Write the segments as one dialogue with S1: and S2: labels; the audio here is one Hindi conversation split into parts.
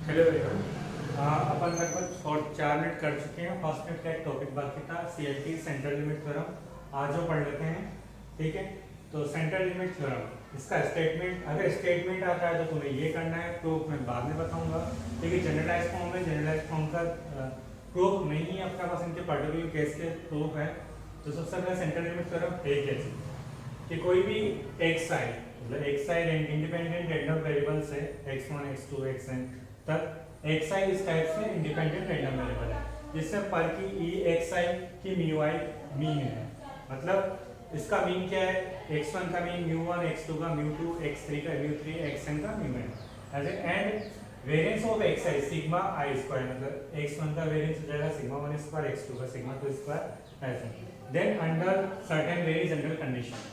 S1: Hello everyone. अपन लगभग और 4 मिनट कर चुके हैं। फर्स्ट मिनट का एक टॉपिक बाकी था, CLT सेंट्रल लिमिट थ्योरम। आज वो पढ़ लेते हैं, ठीक है। तो सेंट्रल लिमिट थ्योरम, इसका स्टेटमेंट, अगर स्टेटमेंट आता है तो तुम्हें ये करना है, प्रूफ मैं बाद में बताऊंगा। लेकिन जनरलाइज फॉर्म में, जनरलाइज फॉर्म का प्रूफ नहीं है अपने पास, इनके पर्टिकुलर केस के प्रूफ है। तो सबसे पहले सेंट्रल लिमिट थ्योरम एक है कि कोई भी एक्स आई, मतलब एक्स आई इंडिपेंडेंट रैंडम वेरिएबल से x1 x2 xn तक एक्स आई इस टाइप से इंडिपेंडेंट रैंडम वेरिएबल है, जिससे पर की ई एक्स आई की म्यू आई मीन है। मतलब इसका मीन क्या है, x1 का मीन μ1, x2 का μ2, x3 का μ3, xn का μn। As and variance of x i sigma i square, मतलब x1 का वेरिएंस हो जाएगा सिग्मा 1 स्क्वायर, x2 का सिग्मा 2 स्क्वायर, ऐसे। Then under certain very general condition,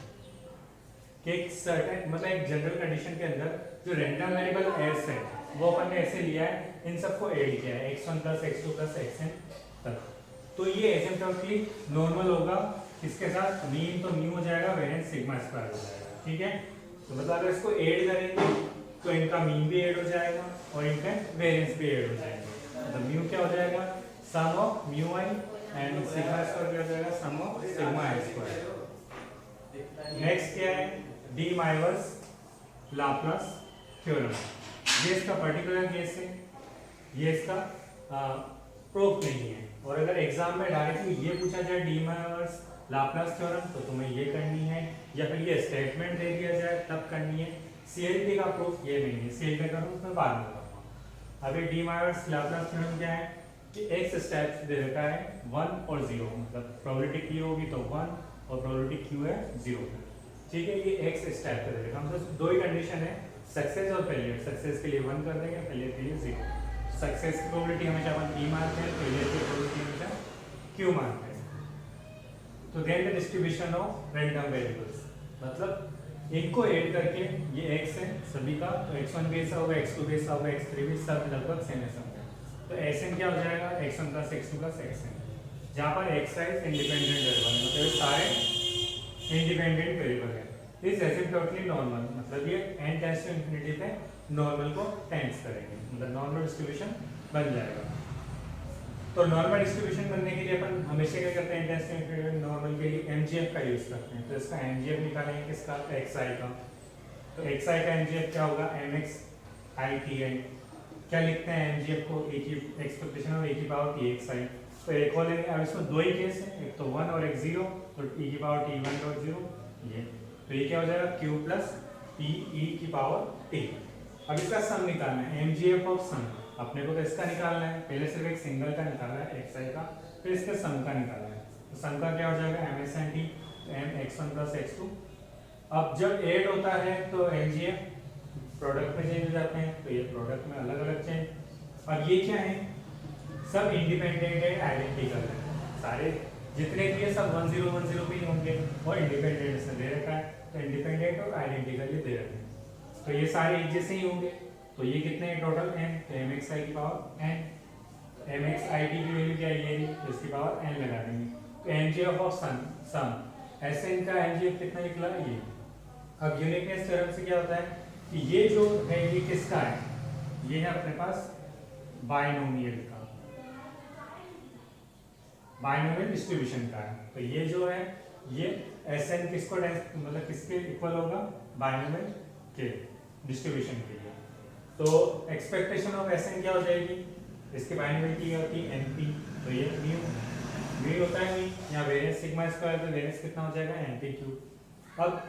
S1: कि एक सर्टेन मतलब एक जनरल कंडीशन के अंदर जो रैंडम वेरिएबल एस है वो अपन ने ऐसे लिया है, इन सबको ऐड किया है x1 plus x2 plus xn तक। तो ये एसिम्प्टोटिकली नॉर्मल होगा, इसके साथ मीन तो म्यू हो जाएगा, वेरिएंस सिग्मा स्क्वायर हो जाएगा, ठीक है। तो मतलब अगर इसको ऐड करेंगे तो इनका मीन भी ऐड हो जाएगा और इनका वेरिएंस भी ऐड हो जाएगा। मतलब म्यू क्या हो जाएगा, sum of mu i, and sigma square क्या हो जाएगा, sum of sigma i square. Next क्या है, डी माइवर्स लाप्लास थ्योरम। ये इसका पर्टिकुलर केस है, ये इसका प्रूफ नहीं है। और अगर एग्जाम में डायरेक्टली ये पूछा जाए डी माइवर्स लाप्लास थ्योरम तो तुम्हें ये करनी है, या फिर ये स्टेटमेंट दे दिया जाए तब करनी है। CLT का प्रूफ ये नहीं है, CLT का प्रूफ मैं बाद में बताऊंगा। अभी डी माइवर्स लाप्लास थ्योरम क्या है कि एक्स स्टेप्स दे देता है 1 और 0, मतलब प्रोबेबिलिटी Q होगी तो 1 और प्रोबेबिलिटी Q है 0, ठीक है। ये एक्स स्टेप पे देगा, हम सिर्फ दो ही कंडीशन है, सक्सेस और फेलियर। सक्सेस के लिए 1 कर देंगे, फेलियर के लिए 0। सक्सेस की प्रोबेबिलिटी हमेशा 1 E मानते हैं, फेलियर की प्रोबेबिलिटी हमेशा Q मानते हैं। तो then the distribution of random variables, मतलब इनको ऐड करके ये x है सभी का, तो x1 भी ऐसा होगा, x2 भी ऐसा होगा, x3 भी, सब लगभग सेम ऐसा होगा। तो Sn क्या हो जाएगा, x1 plus x2 plus xn, जहाँ पर x is इंडिपेंडेंट वेरिएबल, मतलब सारे इंडिपेंडेंट वेरिएबल है। इज एसिम्प्टोटिकली नॉर्मल, मतलब ये n टेंड्स टू इंफिनिटी पे नॉर्मल को टेंड्स करेंगे, मतलब नॉर्मल डिस्ट्रीब्यूशन बन जाएगा। तो नॉर्मल डिस्ट्रीब्यूशन बनने के लिए अपन हमेशा क्या करते हैं, n tends to infinity normal के लिए MGF का यूज करते हैं। तो इसका MGF निकालेंगे किसका, xi का। तो xi का MGF क्या होगा, mx i t n। क्या लिखते हैं MGF को, a की एक्सपेक्टेशन और a की पावर t xi। तो एक और लेंगे, अब इसमें दो ही केस है, एक तो 1 और एक 0, तो e की पावर t 1 और 0 ये। तो ये क्या हो जाएगा, q प्लस p e की पावर t। अब इसका सम निकालना है, MGF ऑफ सम। अपने को तो इसका निकालना है, पहले सिर्फ एक सिंगल का निकालना है xi का, फिर इसके सम का निकालना है। तो सम का क्या हो जाएगा, ms and t, m x1 plus x2। अब जब ऐड होता है तो MGF प्रोडक्ट में चेंज हो जाते हैं, तो ये प्रोडक्ट में अलग अलग चेंज। अब ये क्या है, सब इंडिपेंडेंट है, आइडेंटिकल है, सारे जितने भी है सब 1 0 1 0 पे ही होंगे, और इंडिपेंडेंट इसने दे रखा है, तो इंडिपेंडेंट और आइडेंटिकल ये दे रखे हैं, तो ये सारे एक जैसे ही होंगे। तो ये कितने हैं टोटल n, तो mxi की पावर n, mxit की वैल्यू क्या है ये, तो इसकी पावर n लगा देंगे। तो MGF ऑफ सम Sn का MGF कितना निकला ये। अब यूनिकनेस थ्योरम से क्या होता है कि ये जो है ये किसका है, ये है अपने पास बाइनोमियल का, बाइनोमियल डिस्ट्रीब्यूशन का है। तो ये जो है ये Sn किसको मतलब किसके इक्वल होगा, बाइनोमियल के डिस्ट्रीब्यूशन के लिए। तो एक्सपेक्टेशन ऑफ Sn क्या हो जाएगी, इसकी बाइनोमियल की होती है np, तो ये म्यू होता है म्यू, यहाँ वेरिएंस सिग्मा स्क्वायर, तो वेरिएंस कितना हो जाएगा np3। अब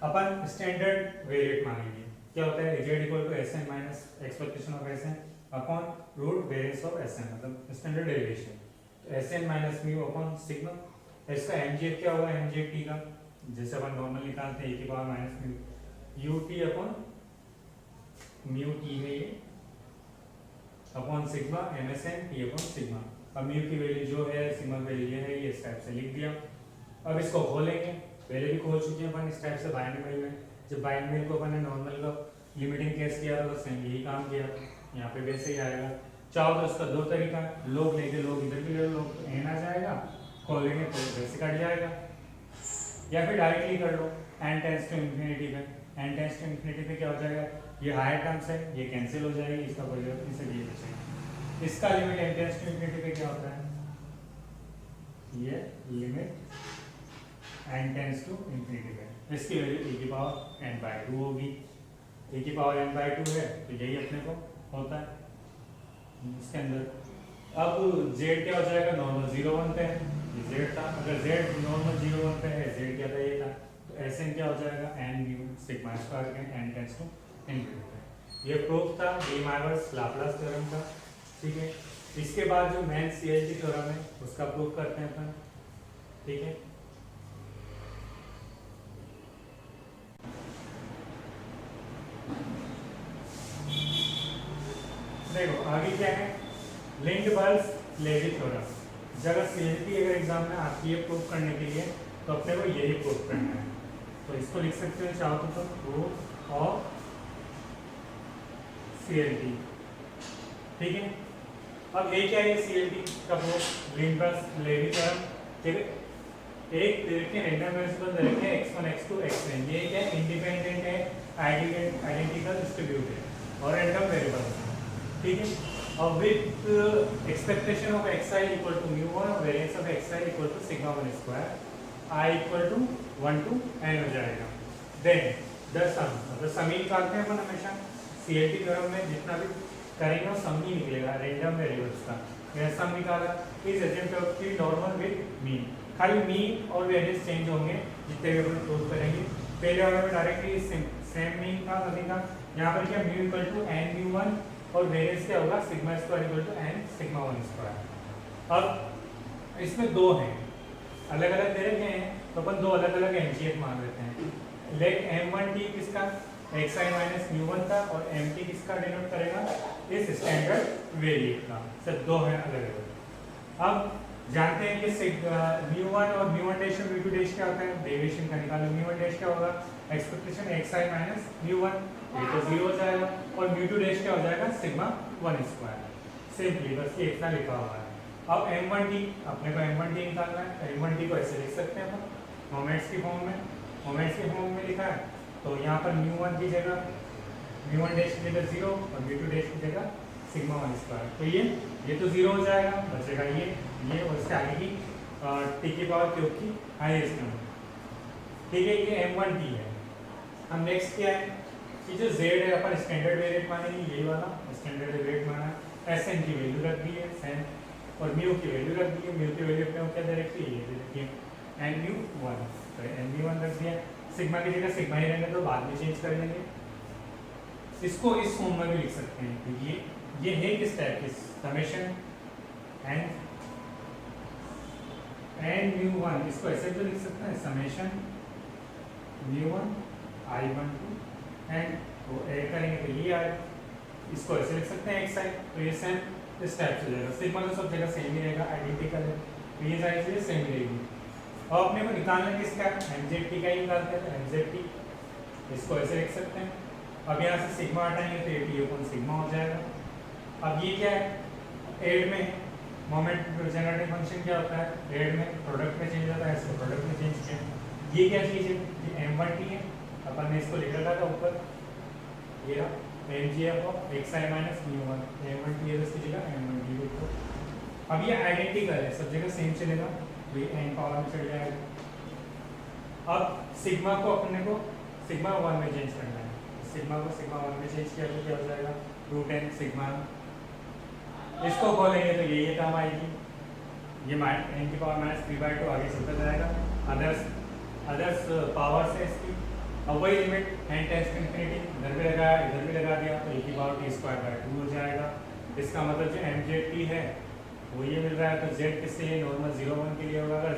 S1: अपन स्टैंडर्ड वेरिएट मानेंगे, क्या होता है z equal to Sn minus expectation of Sn upon root variance of Sn, मतलब स्टैंडर्ड डेरिवेशन। तो Sn minus mu upon sigma. इसका MGF क्या होगा, MGF t का, जैसे अपन नॉर्मल निकालते हैं e की power minus mu ut upon mu t है ये, upon sigma MSn t upon sigma. अब म्यू की वैल्यू जो है, सिग्मा वैल्यू ये है, ये इस टाइप से लिख दिया। अब इसको खोलेंगे, पहले भी खोल चुके हैं अपन इस टाइप से बाइनोमियल में। जब बाइनोमियल को अपन ने नॉर्मल का लिमिटिंग केस किया था तो सेम यही काम किया, यहाँ पे वैसे ही आएगा। चाहो तो इसका दो तरीका, लोग लेंगे, लोग इधर भी ले लो, n आ जाएगा, खोलेंगे तो वैसे कट जाएगा, या फिर डायरेक्टली कर लो n टेंड्स टू इंफिनिटी पे। n टेंड्स टू इंफिनिटी पे क्या हो जाएगा, ये हायर टर्म्स है, ये कैंसिल हो जाएगी, इसका कोई जरूरत नहीं, सिर्फ ये बचेगा। इसका limit n tends to infinity पे क्या होता है, ये limit n tends to infinity पे इसकी वैल्यू e की पावर n/2 होगी। e की पावर n/2 है तो यही अपने को होता है इसके अंदर। अब z क्या हो जाएगा, नॉर्मल 0 1 पे है, ये z था, अगर z नॉर्मल 0 1 पे है, z क्या था, ये था, तो Sn क्या हो जाएगा, n म्यू सिग्मा स्क्वायर के n टेंड्स टू इंफिनिटी। ये प्रूफ था वीमायर्स लाप्लास थ्योरम का, ठीक है। इसके बाद जो मेन CLT थ्योरम है उसका प्रूफ करते हैं अपन, ठीक है। देखो आगे क्या है, लिंडबर्ग्स लेवी थ्योरम। जब CLT अगर एग्जाम में आती है प्रूफ करने के लिए तो अपने को यही प्रूफ करना है, तो इसको लिख सकते हो चाहो तो प्रूफ ऑफ CLT, ठीक है। अब ये क्या है, CLT का प्रूफ, लिंडबर्ग्स लेवी थ्योरम, ठीक है। एक देखिए रैंडम वेरिएबल दे रखे हैं x1 x2 xn, ये क्या इंडिपेंडेंट है, आइडेंटिकल डिस्ट्रीब्यूटेड और रैंडम वेरिएबल, ठीक है। और with expectation of xi equal to μ1 और variance of xi equal to sigma 1 square, i equal to 1 to n हो जाएगा। देन द सम, मतलब सम ही निकालते हैं अपन हमेशा CLT थ्योरम में, जितना भी करेंगे वो सम ही निकलेगा रैंडम वेरिएबल्स का। यह सम निकाला, is agent of the normal with mean, खाली मीन और वेरिएंस चेंज होंगे जितने भी अपन प्रूव करेंगे। पहले वाले में डायरेक्टली सेम मीन था सभी का, यहाँ पर क्या म्यू इक्वल टू n μ1 और वेरिएंस क्या होगा, sigma square equal to n sigma 1 square. अब इसमें दो हैं, अलग अलग दे रखे हैं तो अपन दो अलग अलग MGF मान लेते हैं। लेट m1t किसका, xi माइनस μ1 था, और mt किसका डिनोट करेगा, इस स्टैंडर्ड वेरिएट का। सब दो हैं अलग अलग। अब जानते हैं कि μ1 और μ1 डैश और μ2 डैश क्या होता है, डेविएशन का निकालो। μ1 डैश क्या होगा, एक्सपेक्टेशन xi माइनस μ1, ये तो 0 हो जाएगा, और μ2 डैश क्या हो जाएगा, सिग्मा 1 स्क्वायर। सिंपली बस ये इतना लिखा हुआ है। अब m1t, अपने को m1t निकालना है, m1t को ऐसे लिख सकते हैं अपन मोमेंट्स की फॉर्म में, मोमेंट्स की फॉर्म में लिखा है तो यहाँ पर μ1 की जगह μ1 डैश की जगह 0 और μ2 डैश की जगह सिग्मा 1 स्क्वायर, तो ये तो 0 हो जाएगा, बचेगा ये और इसके आगे की t की पावर क्यूब की हाईएस्ट नंबर, ठीक है। ये m1t है। अब नेक्स्ट क्या है कि जो z है अपन स्टैंडर्ड वेरिएट मानेंगे, यही वाला स्टैंडर्ड वेरिएट माना है। Sn की वैल्यू रख दी है sn, और म्यू की वैल्यू रख दी है, म्यू की वैल्यू अपने को क्या दे रखी है, ये दे रखी है n μ1, तो n μ1 रख दिया। सिग्मा की जगह सिग्मा ही रहने दो, बाद में चेंज कर लेंगे। इसको इस फॉर्म में भी लिख सकते हैं, क्योंकि ये है किस टाइप की, समेशन n μ1, इसको ऐसे भी लिख सकते हैं, समेशन μ1 i1 to n, तो ऐड करेंगे तो ये आए, इसको ऐसे लिख सकते हैं xi, तो ये सेम इस टाइप से जाएगा। सिग्मा तो सब जगह सेम ही रहेगा, आइडेंटिकल है, तो ये सारी चीजें सेम रहेगी। और अपने को निकालना किसका, mzt का ही निकालते हैं, तो mzt इसको ऐसे लिख सकते हैं। अब यहाँ से सिग्मा हटाएंगे तो ये अपन सिग्मा हो जाएगा। अब ये क्या है, एड में मोमेंट जनरेटिंग फंक्शन क्या होता है, एड में प्रोडक्ट में चेंज होता है, इसको प्रोडक्ट में चेंज किया। ये क्या चीज़ है, ये m1t है, अपन ने इसको लिख रखा था ऊपर, ये रहा mgf of xi minus μ1, m1t है इसकी जगह m1t लिखो। अब ये आइडेंटिकल है, सब जगह सेम चलेगा, तो ये n पावर में चल जाएगा। अब सिग्मा को अपने को सिग्मा 1 में चेंज करना है, सिग्मा को सिग्मा 1 में चेंज किया तो क्या हो जाएगा, √n सिग्मा। इसको खोलेंगे तो ये टर्म आएगी, ये n की पावर माइनस 3/2 आगे चलता जाएगा, अदर्स पावर से इसकी। अब वही limit n tends to infinity, इधर भी लगाया इधर भी लगा दिया, तो e की पावर t² 2 हो जाएगा। इसका मतलब जो mzt है वो ये मिल रहा है, तो z किसके लिए, नॉर्मल 0 1 के लिए होगा। अगर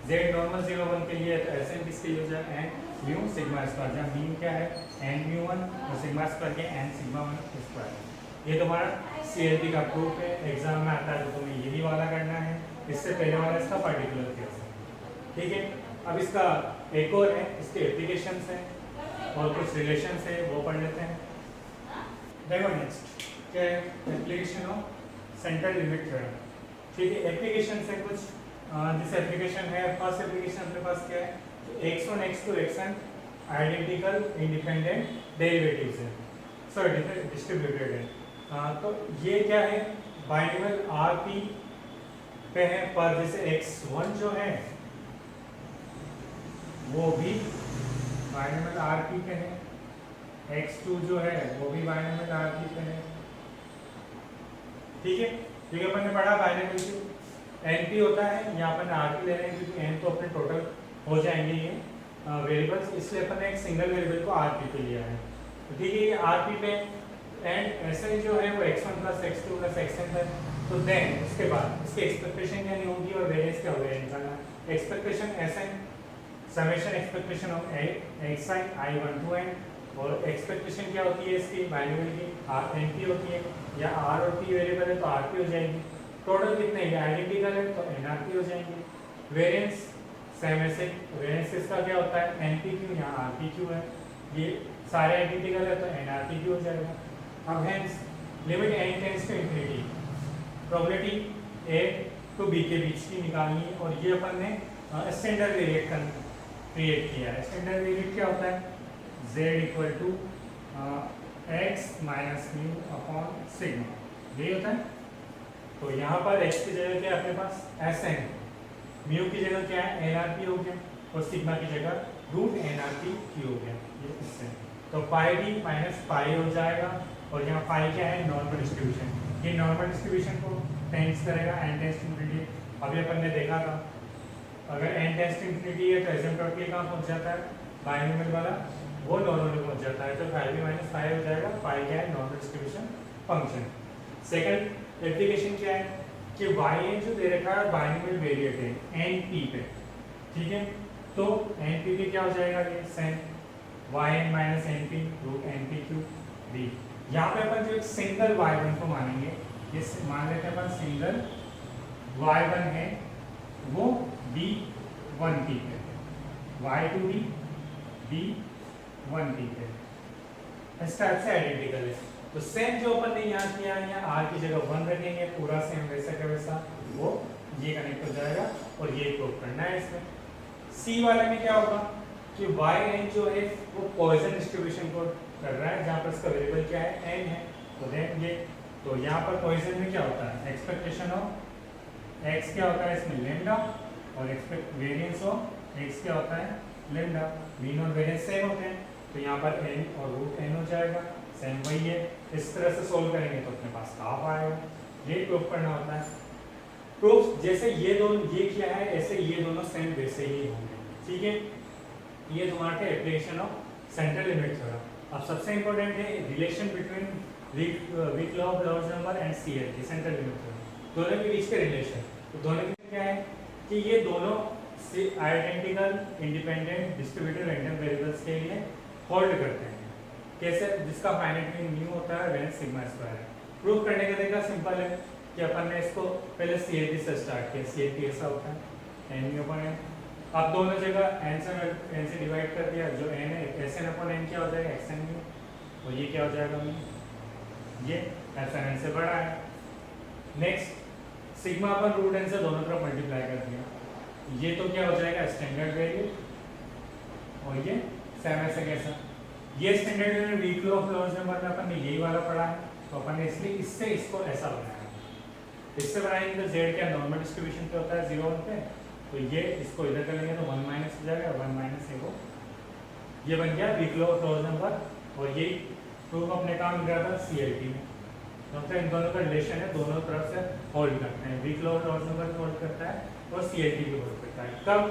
S1: z नॉर्मल 0 1 के लिए है तो Sn किसके लिए हो जाएगा, n म्यू सिग्मा स्क्वायर, जहाँ मीन क्या है n μ1 और सिग्मा स्क्वायर के n सिग्मा 1 स्क्वायर। ये तुम्हारा CLT का प्रूफ है, एग्जाम में आता है तो तुम्हें यही वाला करना है, इससे पहले वाला इसका पर्टिकुलर केस है, ठीक है। अब इसका एक और है, इसके एप्लीकेशंस हैं और कुछ रिलेशंस है, वो पढ़ लेते हैं। देखो नेक्स्ट क्या है, application of central limit theorem, ठीक है। एप्लीकेशन है कुछ, जिस एप्लीकेशन है, फर्स्ट एप्लीकेशन अपने पास क्या है, तो x1 x2 xn identical independent derivatives है। सॉरी डिस्ट्रीब्यूटेड है। तो ये क्या है, बाइनोमियल आर पी पे है, पर जैसे x1 जो है वो भी बाइनोमियल आर पी पे है, x2 जो है वो भी बाइनोमियल आर पी पे है। ठीक है, क्योंकि अपन ने पढ़ा बाइनोमियल क्यों एनपी होता है, यहाँ अपन आर पी ले रहे हैं क्योंकि एन तो अपने टोटल हो जाएंगे ये वेरिएबल्स, इसलिए अपन ने एक सिंगल वेरिएबल को आर पी पे लिया है। तो ठीक है, ये आर पी पे एंड ऐसे जो है वो x1 plus x2 plus xn है। तो देन उसके बाद इसकी एक्सपेक्टेशन क्या नहीं होगी और वेरिएंस क्या होगा निकालना। Expectation Sn summation expectation of xi i1 to n, और एक्सपेक्टेशन क्या होती है इसकी बाइनोमियल की np होती है, या r और p वेरिएबल है तो rp हो जाएगी। टोटल कितने हैं आइडेंटिकल है तो nrp हो जाएंगे। वेरिएंस सेम ऐसे, वेरिएंस इसका क्या होता है npq, यहाँ rpq है, ये सारे आइडेंटिकल है तो nrpq हो जाएगा। अब hence limit n tends to infinity, probability a to b के बीच की निकालनी है, और ये अपन ने स्टैंडर्ड वेरिएट क्रिएट किया है। स्टैंडर्ड वेरिएट क्या होता है, z equal to x minus mu upon sigma, यही होता है। तो यहाँ पर x की जगह क्या है अपने पास Sn, म्यू की जगह क्या है nrp हो गया, और सिग्मा की जगह रूट nrp हो गया, ये इससे। तो पाई डी माइनस पाई हो जाएगा, और यहाँ पाई क्या है नॉर्मल डिस्ट्रीब्यूशन, ये नॉर्मल डिस्ट्रीब्यूशन को टेंस करेगा n टेंस टू इंफिनिटी। अभी अपन ने देखा था अगर n टेंस टू इंफिनिटी है तो एसिम्प्टोटिकली कहाँ पहुँच जाता है, बाइनोमियल वाला वो नॉर्मल में पहुँच जाता है, तो फाइव माइनस फाइव हो जाएगा। पाई क्या है normal distribution function. Second application क्या है कि y जो दे रखा है बाइनोमियल वेरिएट है np पे, ठीक है, तो np पे क्या हो जाएगा ये sin yn minus np root np cube b। यहाँ पे अपन जो एक सिंगल y1 को मानेंगे, ये मान लेते हैं अपन सिंगल y1 है वो b1t पे, y2 b1t पे, इस टाइप से आइडेंटिकल है। तो सेम जो अपन ने यहाँ किया है, यहाँ r की जगह 1 रखेंगे, पूरा सेम वैसा का वैसा वो ये कनेक्ट हो जाएगा, और ये प्रूव करना है इसमें। c वाले में क्या होगा कि yn जो है वो पॉइसन डिस्ट्रीब्यूशन को कर रहा है, जहाँ पर इसका वेरिएबल क्या है n है, तो देन ये, तो यहाँ पर पॉइसन में क्या होता है एक्सपेक्टेशन ऑफ x क्या होता है इसमें लेमडा, और एक्सपेक्ट वेरिएंस ऑफ x क्या होता है लेमडा, मीन और वेरिएंस सेम होते हैं, तो यहाँ पर n और रूट n हो जाएगा, सेम वही है। इस तरह से सोल्व करेंगे तो अपने पास हाफ आएगा, ये प्रूफ करना होता है। प्रूफ जैसे ये दोनों ये किया है ऐसे ये दोनों सेम वैसे ही होंगे, ठीक है। ये तुम्हारे application of central limit theorem. अब सबसे इंपॉर्टेंट है relation between weak law of large number and CLT central limit theorem, दोनों के बीच के रिलेशन। तो दोनों के क्या है कि ये दोनों identical independent distributed random variables के लिए होल्ड करते हैं। कैसे, जिसका फाइनाइट मीन न्यू होता है वेन सिग्मा स्क्वायर है। प्रूफ करने का तरीका सिंपल है कि अपन ने इसको पहले सीएलटी से स्टार्ट किया, सीएलटी ऐसा होता है एन यू अपॉन एन, अब दोनों जगह n से डिवाइड कर दिया, जो n है Sn अपॉन n क्या हो जाएगा xn में, और ये क्या हो जाएगा ये Sn से बड़ा है। Next sigma upon root n से दोनों तरफ मल्टीप्लाई कर दिया, ये तो क्या हो जाएगा स्टैंडर्ड वैल्यू, और ये सेम ऐसे कैसा, ये standard value weak law of large number में अपन ने यही वाला पढ़ा है, तो अपन ने इसलिए इससे इसको ऐसा बनाया। इससे बनाएंगे तो z क्या नॉर्मल डिस्ट्रीब्यूशन पे होता है 0 1 पे, तो ये इसको इधर करेंगे तो 1 माइनस हो जाएगा, 1 माइनस है वो, ये बन गया weak law of large number. और ये प्रूफ अपने काम किया था सीएलटी में, तो इन दोनों का रिलेशन है, दोनों तरफ से होल्ड करते हैं, weak law of large number hold करता है और सीएलटी भी होल्ड करता है। कब,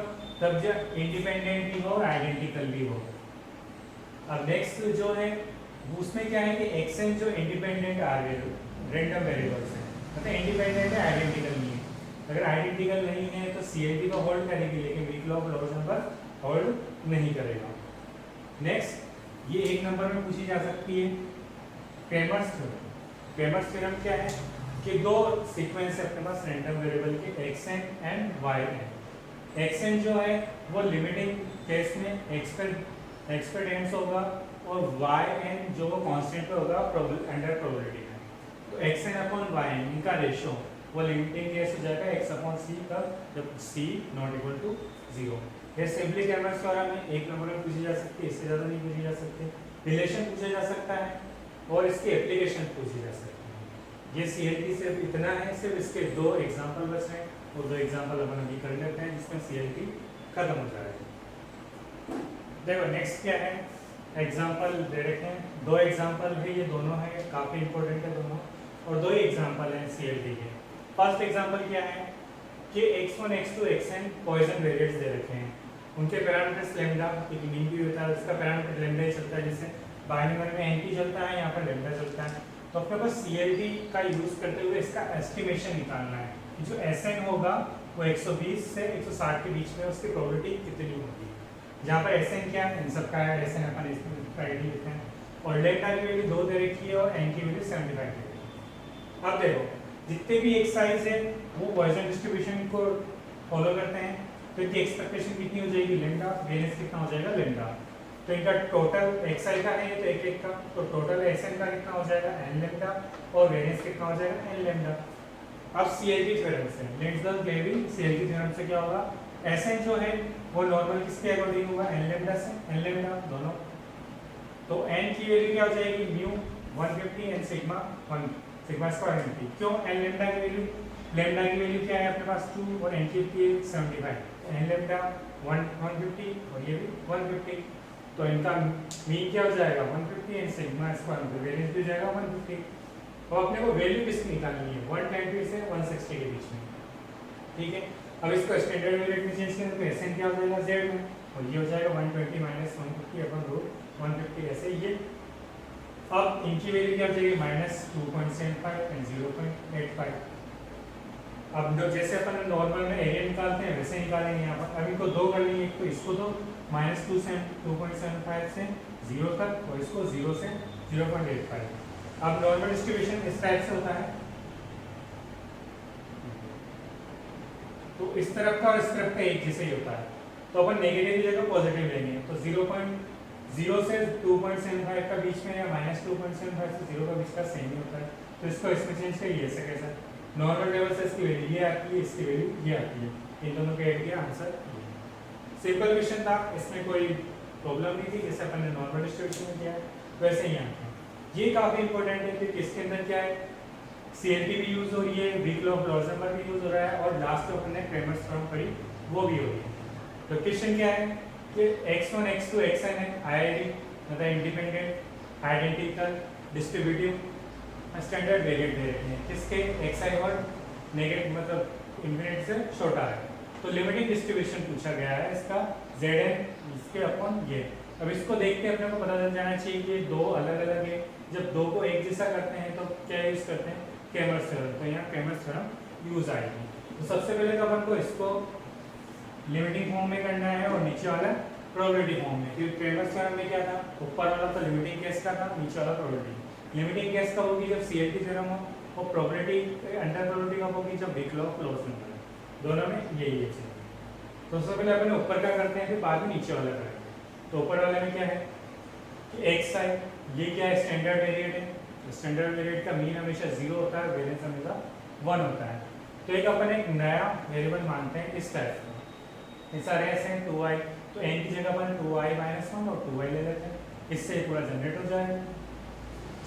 S1: तब जब इंडिपेंडेंट भी हो और आइडेंटिकल भी हो। अब नेक्स्ट जो है उसमें क्या है कि xn जो इंडिपेंडेंट रैंडम वेरिएबल्स है, मतलब इंडिपेंडेंट है आइडेंटिकल नहीं है। अगर आइडेंटिकल नहीं है तो सीएलटी को होल्ड करेगी, लेकिन weak law of large number hold नहीं करेगा। नेक्स्ट ये एक नंबर में पूछी जा सकती है क्रेमर्स थ्योरम। क्रेमर्स थ्योरम क्या है कि दो सीक्वेंस है अपने पास रैंडम वेरिएबल के xn एंड yn। xn जो है वो लिमिटिंग केस में एक्सपेक्टेंस होगा, और yn जो वो कांस्टेंट पे होगा अंडर प्रोबेबिलिटी में। तो xn अपॉन yn इनका रेशियो वो लिमिटिंग केस हो जाएगा x अपॉन c का, जब c नॉट इक्वल टू 0। ये सिंपली क्रेमर्स थ्योरम में एक नंबर में पूछी जा सकती है, इससे ज़्यादा नहीं पूछी जा सकती। रिलेशन पूछा जा सकता है और इसकी एप्लीकेशन पूछी जा सकती है। ये CLT सिर्फ इतना है, सिर्फ इसके 2 एग्जाम्पल बच रहे हैं, वो 2 एग्जाम्पल अपन अभी कर लेते हैं जिसमें CLT खत्म हो जाएगा। देखो नेक्स्ट क्या है, एग्जाम्पल दे रखे हैं, 2 एग्जाम्पल है, ये दोनों है काफ़ी इंपॉर्टेंट है दोनों, और 2 ही एग्जाम्पल हैं CLT के। फर्स्ट एग्जाम्पल क्या है कि x1 x2 xn पॉइजन वेरिएट्स दे रखे हैं, उनके पैरामीटर्स लेमडा, क्योंकि मीन भी होता है उसका पैरामीटर लेमडा ही चलता है, जैसे बाइनरी में NP चलता है, यहाँ पर लेमडा चलता है। तो अपने पास CLT का यूज करते हुए इसका एस्टिमेशन निकालना है कि जो Sn होगा वो 120 से 160 के बीच में उसकी प्रोबेबिलिटी कितनी होगी। जहाँ पर Sn क्या है, इन सबका है, Sn अपन इसमें आईडी लिखते हैं, और लेमडा की वैल्यू 2 दे रखी है और n की वैल्यू 75 दे रखी है। अब देखो जितने भी एक्साइज है वो पॉइजन डिस्ट्रीब्यूशन को फॉलो करते हैं, तो इनकी एक्सपेक्टेशन कितनी हो जाएगी लेमडा, वेरिएंस कितना हो जाएगा लेमडा। तो इनका टोटल एक्साइज का है तो एक एक का, तो टोटल Sn का कितना हो जाएगा n लेमडा, और वेरिएंस कितना हो जाएगा n लेमडा। अब CLT थ्योरम से let's the clearly, CLT theorem से क्या होगा, Sn जो है वो नॉर्मल किसके अकॉर्डिंग होगा, n लेमडा से, n लेमडा दोनों। तो n की वैल्यू क्या हो जाएगी mu 150 and sigma 1 sigma square n. क्यों n लेमडा की वैल्यू, लेमडा की वैल्यू क्या है अपने पास 2 और n की 75, n लेमडा 150 और ये भी 150, तो इनका मीन क्या हो जाएगा 150 एंड सिग्मा स्क्वायर वेरिएंस भी हो जाएगा 150। तो अपने को वैल्यू किसकी निकालनी है 120 से 160 के बीच में, ठीक है। अब इसको स्टैंडर्ड वेरिएट में चेंज करें तो Sn क्या हो जाएगा z में, और ये हो जाएगा 120 माइनस 150 अपन रूट 150 ऐसे ये। अब इनकी वैल्यू क्या हो जाएगी -2.75 एंड 0.85। अब जैसे अपन नॉर्मल में एरिया निकालते हैं वैसे निकालेंगे यहाँ पर। अब इनको 2 कर लेंगे, एक तो इसको दो -2.75 से 0 तक, और इसको 0 से 0.85। अब नॉर्मल डिस्ट्रीब्यूशन इस टाइप से होता है, तो इस तरफ का और इस तरफ का एक जैसे ही होता है, तो अपन नेगेटिव की जगह पॉजिटिव लेंगे, तो 0.0 से 2.75 का बीच में या -2.75 से 0 का बीच का सेम ही होता है, तो इसको इसमें चेंज करिए ऐसे कैसा, नॉर्मल लेवल से इसकी वैल्यू ये आती है, इसकी वैल्यू ये आती है, इन दोनों के ऐड किया आंसर सिंपल क्वेश्चन था, इसमें कोई प्रॉब्लम नहीं थी, जैसे अपन ने नॉर्मल डिस्ट्रीब्यूशन में किया है वैसे ही यहाँ ये काफी इंपॉर्टेंट है कि इसके अंदर क्या है CLT भी यूज हो रही है, वीक लॉ ऑफ लॉरेंत्ज़ भी यूज हो रहा है, और लास्ट जो अपन ने क्रेमर्स थ्योरम पढ़ी वो भी हो रही है। तो क्वेश्चन क्या है कि x1 x2 xn है IID मतलब independent identical distributive standard variate दे रखे हैं, किसके xi और नेगेटिव मतलब इन्फिनिट से छोटा है, तो लिमिटिंग डिस्ट्रीब्यूशन पूछा गया है इसका Zn इसके अपॉन ये। अब इसको देख के अपने को पता चल जाना चाहिए कि 2 अलग अलग है, जब 2 को एक जैसा करते हैं तो क्या यूज करते हैं क्रेमर्स थ्योरम, तो यहाँ क्रेमर्स थ्योरम यूज आएगी। तो सबसे पहले तो अपन को इसको लिमिटिंग फॉर्म में करना है और नीचे वाला प्रोबेबिलिटी फॉर्म में, क्योंकि क्रेमर्स थ्योरम में क्या था ऊपर वाला तो लिमिटिंग केस का था, नीचे वाला प्रोबेबिलिटी। लिमिटिंग केस कब होगी जब CLT थ्योरम हो, और प्रोबेबिलिटी अंडर प्रोबेबिलिटी कब होगी जब वीक लॉ ऑफ लॉरेंत्ज़ हो, दोनों में यही है चीज। तो सबसे पहले अपन ऊपर का करते हैं फिर बाद में नीचे वाला करेंगे। तो ऊपर वाले में क्या है कि x है, ये क्या है स्टैंडर्ड वेरिएट है, स्टैंडर्ड वेरिएट का मीन हमेशा 0 होता है, वेरिएंस हमेशा 1 होता है। तो एक अपन एक नया वेरिएबल मानते हैं इस टाइप का, ऐसा रेस है 2i, तो n की जगह अपन 2i - 1 और 2i ले लेते हैं, इससे पूरा जनरेट हो जाएगा।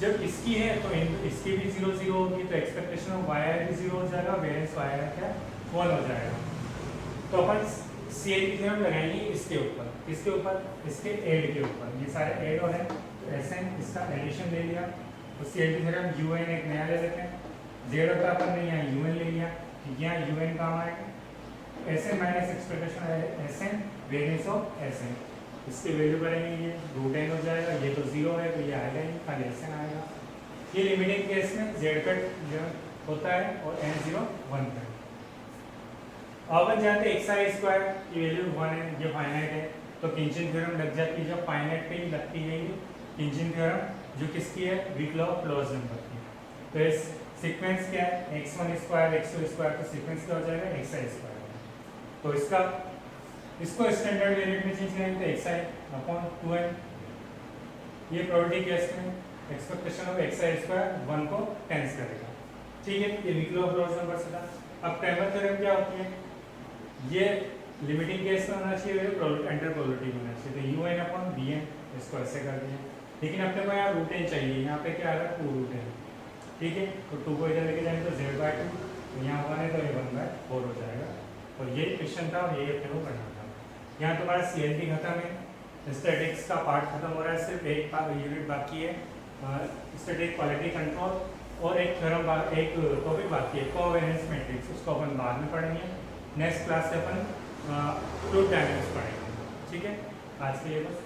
S1: जब इसकी है तो इसकी भी 0 0 होगी, तो एक्सपेक्टेशन ऑफ yi भी 0 हो जाएगा, वेरिएंस yi क्या 1 हो जाएगा। तो अपन CLT थ्योरम लगाएंगे इसके ऊपर, किसके ऊपर, इसके ऐड के ऊपर, ये सारे ऐड हो रहे हैं, तो Sn इसका एडिशन ले लिया, तो CLT थ्योरम un एक नया ले लेते हैं, z होता अपन ने यहाँ un ले लिया, यहाँ un काम आएगा, Sn माइनस एक्सपेक्टेशन है Sn वेरिएंस ऑफ Sn, इसकी वैल्यू करेंगे ये √n हो जाएगा, ये तो 0 है तो ये आएगा ही, खाली Sn आएगा। ये लिमिटिंग केस में z कट होता है और n0 1 है। अपन जानते हैं xi² की वैल्यू 1 है, ये फाइनाइट है, तो किंचन थ्योरम लग जाती है, जब फाइनाइट पे ही लगती है ये किंचन थ्योरम जो किसकी है वीक लॉ ऑफ लॉरेंत्ज़ की। तो इस सीक्वेंस क्या है x1² x2², तो सीक्वेंस क्या हो जाएगा xi²। तो इसको स्टैंडर्ड वेरिएट में चेंज करेंगे तो xi/2n, ये प्रोबेबिलिटी केस में एक्सपेक्टेशन ऑफ xi² 1 को टेंस करेगा, ठीक है। ये वीक लॉ ऑफ लॉरेंत्ज़ से था। अब क्रेमर थ्योरम क्या होती है, ये लिमिटिंग केस में होना चाहिए, अंडर प्रोबेबिलिटी में होना चाहिए, तो un/bn इसको ऐसे कर दिया। लेकिन अपने को यहाँ रूट एन चाहिए, यहाँ पे क्या आ रहा है 2 रूट एन, ठीक है। तो 2 को इधर लेके जाएंगे तो z/2, तो यहाँ 1 है तो ये 1/4 हो जाएगा। और ये क्वेश्चन था और ये अपने को करना था। यहाँ तुम्हारा CLT खत्म है, स्टैटिक्स का पार्ट खत्म हो रहा है, सिर्फ एक यूनिट बाकी है, स्टैटिक क्वालिटी कंट्रोल, और एक थ्योरम एक टॉपिक बाकी है कोवेरिएंस मैट्रिक्स, उसको अपन बाद में पढ़ेंगे। नेक्स्ट क्लास से अपन फ्लूइड डायनामिक्स पढ़ेंगे, ठीक है। आज के लिए बस।